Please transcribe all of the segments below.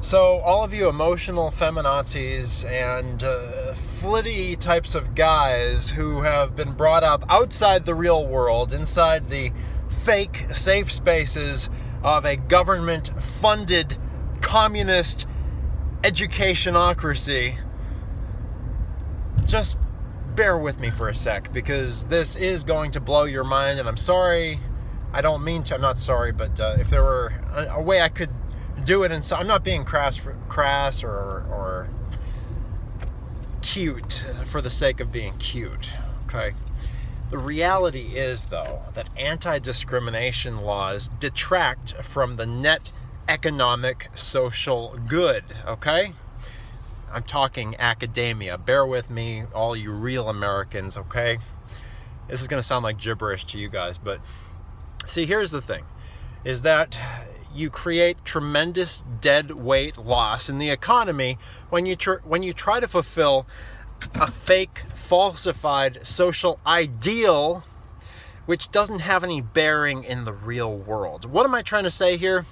So all of you emotional feminazis and flitty types of guys who have been brought up outside the real world, inside the fake safe spaces of a government-funded communist educationocracy, just bear with me for a sec, because this is going to blow your mind, and I'm sorry. I don't mean to. I'm not sorry, but if there were a way I could do it, and so I'm not being crass or cute for the sake of being cute. Okay. The reality is, though, that anti-discrimination laws detract from the net economic social good. Okay. I'm talking academia. Bear with me, all you real Americans. Okay. This is going to sound like gibberish to you guys, but see, here's the thing, is that you create tremendous dead weight loss in the economy when you try to fulfill a fake, falsified social ideal which doesn't have any bearing in the real world. What am I trying to say here?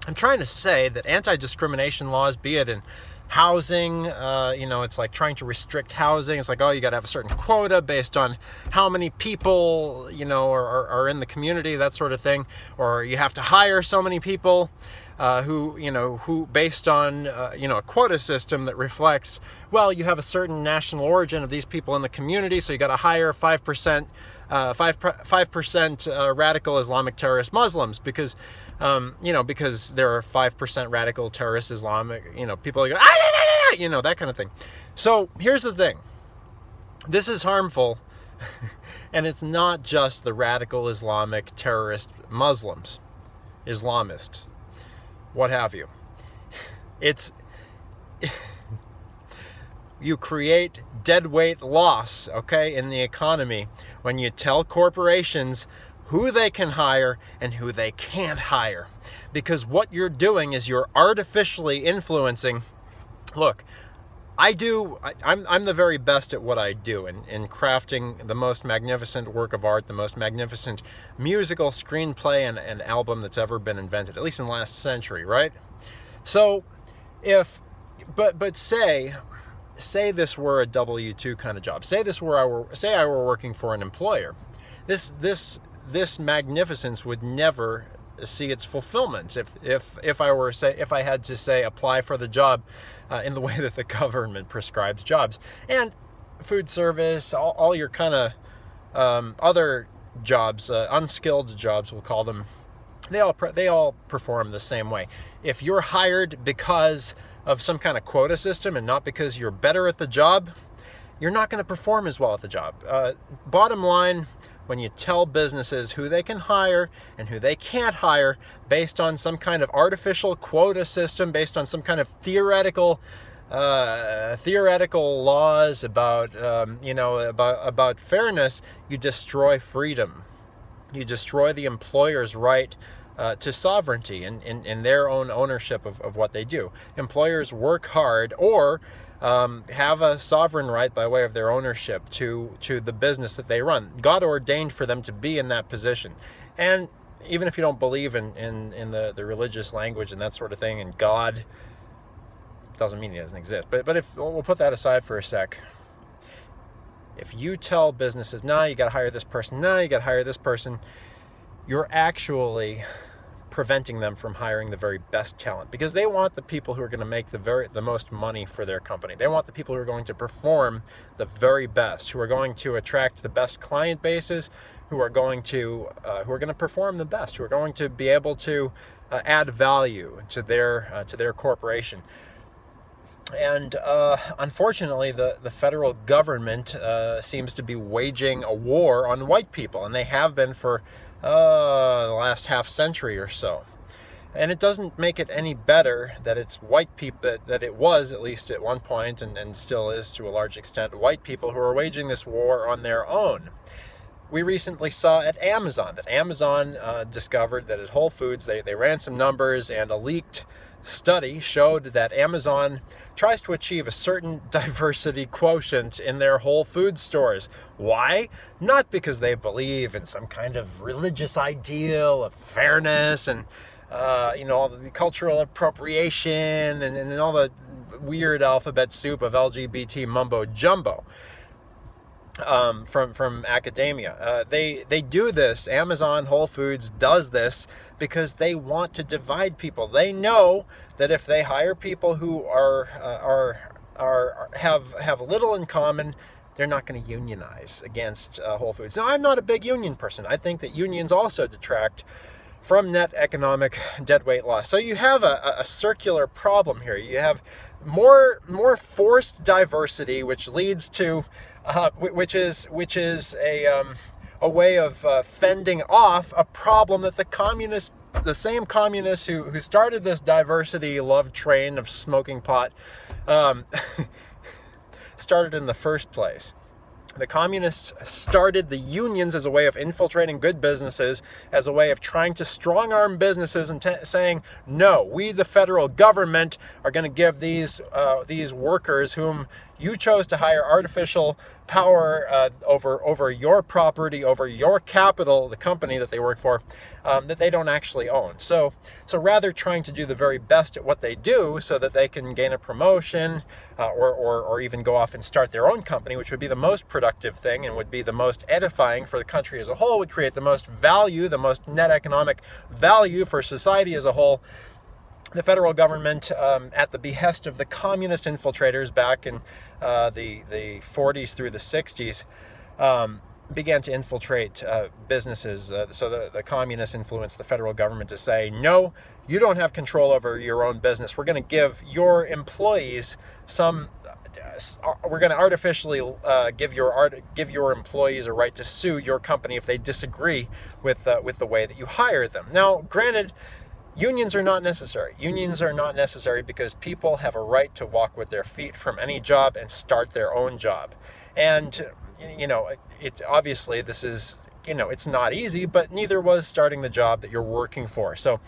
I'm trying to say that anti-discrimination laws, be it in housing, it's like trying to restrict housing. It's like, oh, you got to have a certain quota based on how many people, are in the community, that sort of thing. Or you have to hire so many people who based on, a quota system that reflects, well, you have a certain national origin of these people in the community, so you got to hire 5% radical Islamic terrorist Muslims because there are 5% radical terrorist Islamic, people are going, that kind of thing. So here's the thing. This is harmful, and it's not just the radical Islamic terrorist Muslims, Islamists, what have you. You create deadweight loss, in the economy when you tell corporations who they can hire and who they can't hire. Because what you're doing is you're artificially influencing. Look, I'm the very best at what I do in crafting the most magnificent work of art, the most magnificent musical screenplay and album that's ever been invented, at least in the last century, right? So but say this were a W-2 kind of job. Say I were working for an employer. This magnificence would never see its fulfillment if I had to apply for the job in the way that the government prescribes jobs. And food service, all your kind of other jobs, unskilled jobs, we'll call them, they all perform the same way. If you're hired because of some kind of quota system and not because you're better at the job, you're not going to perform as well at the job. Bottom line, when you tell businesses who they can hire and who they can't hire based on some kind of artificial quota system, based on some kind of theoretical laws about fairness, you destroy freedom. You destroy the employer's right to sovereignty in their own ownership of what they do. Employers work hard or have a sovereign right by way of their ownership to the business that they run. God ordained for them to be in that position. And even if you don't believe in the religious language and that sort of thing, and God, doesn't mean he doesn't exist. But if we'll put that aside for a sec. If you tell businesses, you got to hire this person, you got to hire this person, you're actually preventing them from hiring the very best talent, because they want the people who are going to make the most money for their company. They want the people who are going to perform the very best, who are going to attract the best client bases, who are going to perform the best, who are going to be able to add value to their corporation. And unfortunately, the federal government seems to be waging a war on white people, and they have been for the last half century or so. And it doesn't make it any better that it's white people, that it was, at least at one point, and still is to a large extent, white people who are waging this war on their own. We recently saw at Amazon that Amazon discovered that at Whole Foods, they ran some numbers, and a leaked study showed that Amazon tries to achieve a certain diversity quotient in their Whole Foods stores. Why? Not because they believe in some kind of religious ideal of fairness and all the cultural appropriation and all the weird alphabet soup of LGBT mumbo jumbo from academia. They do this. Amazon, Whole Foods does this because they want to divide people. They know that if they hire people who have little in common, they're not going to unionize against Whole Foods. Now, I'm not a big union person. I think that unions also detract from net economic deadweight loss. So you have a circular problem here. You have more forced diversity, which leads to which is a way of fending off a problem that the same communists who started this diversity love train of smoking pot started in the first place. The communists started the unions as a way of infiltrating good businesses, as a way of trying to strong-arm businesses and saying, no, we, the federal government, are going to give these workers whom you chose to hire artificial power over your property, over your capital, the company that they work for, that they don't actually own. So rather trying to do the very best at what they do so that they can gain a promotion or even go off and start their own company, which would be the most productive thing and would be the most edifying for the country as a whole, would create the most value, the most net economic value for society as a whole. The federal government, at the behest of the communist infiltrators back in the 40s through the 60s, began to infiltrate businesses. So the communists influenced the federal government to say, no, you don't have control over your own business. We're going to give your employees we're going to artificially give your employees a right to sue your company if they disagree with the way that you hire them. Now, granted, unions are not necessary. Unions are not necessary because people have a right to walk with their feet from any job and start their own job. And, obviously this is, it's not easy, but neither was starting the job that you're working for. So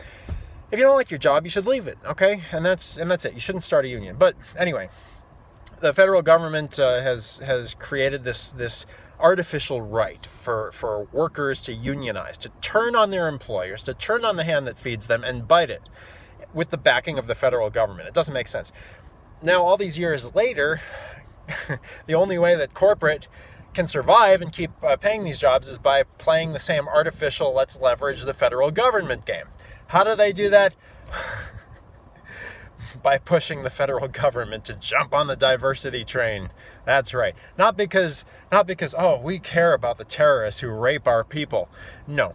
if you don't like your job, you should leave it, okay? And that's it. You shouldn't start a union. But anyway, the federal government has created this artificial right for workers to unionize, to turn on their employers, to turn on the hand that feeds them and bite it with the backing of the federal government. It doesn't make sense. Now, all these years later, the only way that corporate can survive and keep paying these jobs is by playing the same artificial let's leverage the federal government game. How do they do that? By pushing the federal government to jump on the diversity train. That's right. Not because we care about the terrorists who rape our people. No.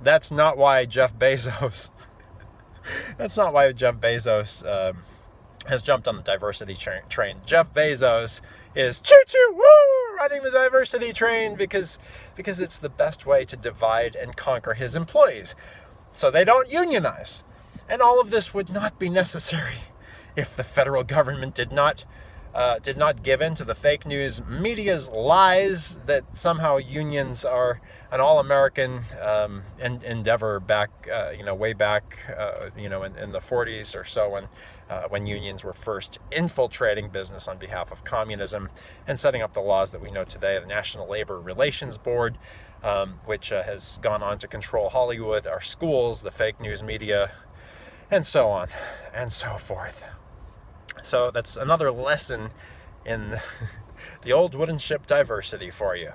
That's not why Jeff Bezos has jumped on the diversity train. Jeff Bezos is choo-choo woo riding the diversity train because it's the best way to divide and conquer his employees. So they don't unionize. And all of this would not be necessary if the federal government did not give in to the fake news media's lies that somehow unions are an all-American endeavor back, way back, in the 40s or so when unions were first infiltrating business on behalf of communism and setting up the laws that we know today. The National Labor Relations Board, which has gone on to control Hollywood, our schools, the fake news media, and so on and so forth. So that's another lesson in the old wooden ship diversity for you.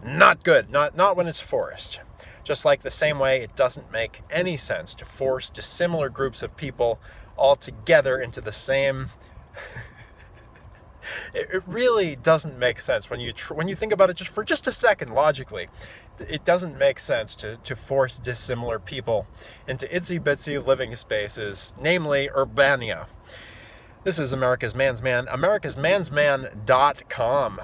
Not good, not when it's forced. Just like the same way it doesn't make any sense to force dissimilar groups of people all together into the same... It really doesn't make sense when you think about it for just a second logically. It doesn't make sense to force dissimilar people into itsy-bitsy living spaces, namely Urbania. This is America's Man's Man, americasmansman.com.